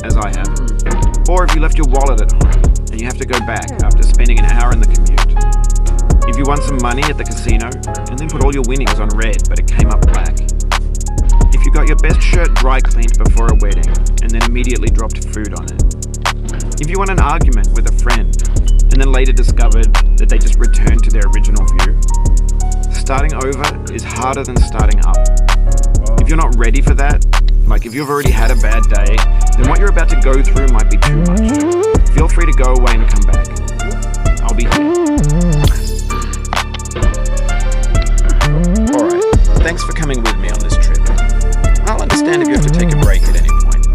as I have, or if you left your wallet at home and you have to go back after spending an hour in the commute. If you won some money at the casino and then put all your winnings on red but it came up black. If you got your best shirt dry cleaned before a wedding and then immediately dropped food on it. If you won an argument with a friend and then later discovered that they just returned to their original view. Starting over is harder than starting up. If you're not ready for that, like if you've already had a bad day, then what you're about to go through might be too much. Feel free to go away and come back. I'll be here. Alright, thanks for coming with me on this trip. I'll understand if you have to take a break at any point.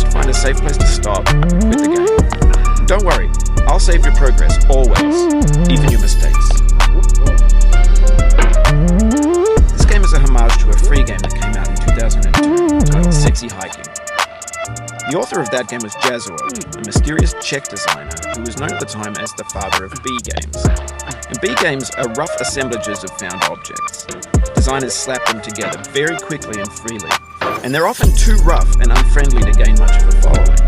Just find a safe place to stop, quit the game. Don't worry, I'll save your progress, always, even your mistakes. This game is a homage to a free game that came out in 2002 called Sexy Hiking. The author of that game was Jazzor, a mysterious Czech designer who was known at the time as the father of B games. And B games are rough assemblages of found objects. Designers slap them together very quickly and freely, and they're often too rough and unfriendly to gain much of a following.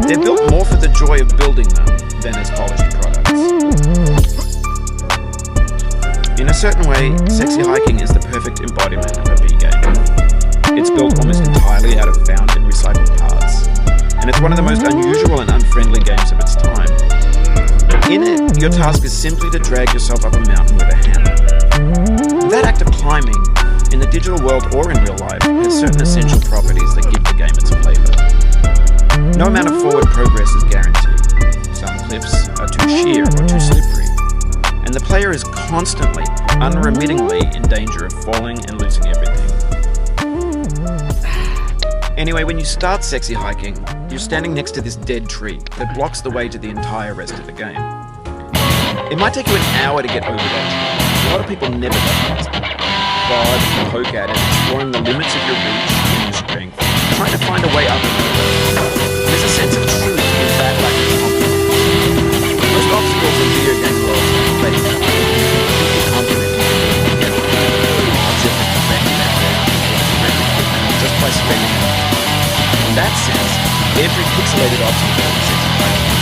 They're built more for the joy of building them than as polished products. In a certain way, Sexy Hiking is the perfect embodiment of a B game. It's built almost entirely out of found and recycled parts, and it's one of the most unusual and unfriendly games of its time. In it, your task is simply to drag yourself up a mountain with a hammer. That act of climbing, in the digital world or in real life, has certain essential properties that give the game its flavour. No amount of forward progress is guaranteed. Some cliffs are too sheer or too slippery, and the player is constantly, unremittingly in danger of falling and losing everything. Anyway, when you start Sexy Hiking, you're standing next to this dead tree that blocks the way to the entire rest of the game. It might take you an hour to get over that tree. A lot of people never go past it. Prod and poke at it, exploring the limits of your reach and your strength, trying to find a way up. There's a sense of truth in that lack of confidence. Most obstacles in video game worlds are fake. Just by spending it. In that sense, every pixelated obstacle is Sexy Hiking.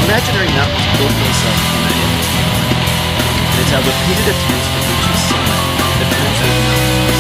Imaginary mountains build themselves from that image. And it's our repeated attempts to reach the summit that turns those mountains.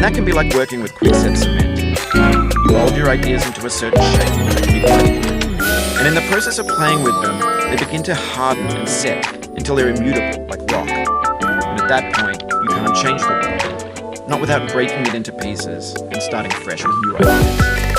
that can be like working with quickset cement. You mold your ideas into a certain shape, and in the process of playing with them, they begin to harden and set until they're immutable, like rock. And at that point, you can't change the world, not without breaking it into pieces and starting fresh with new ideas.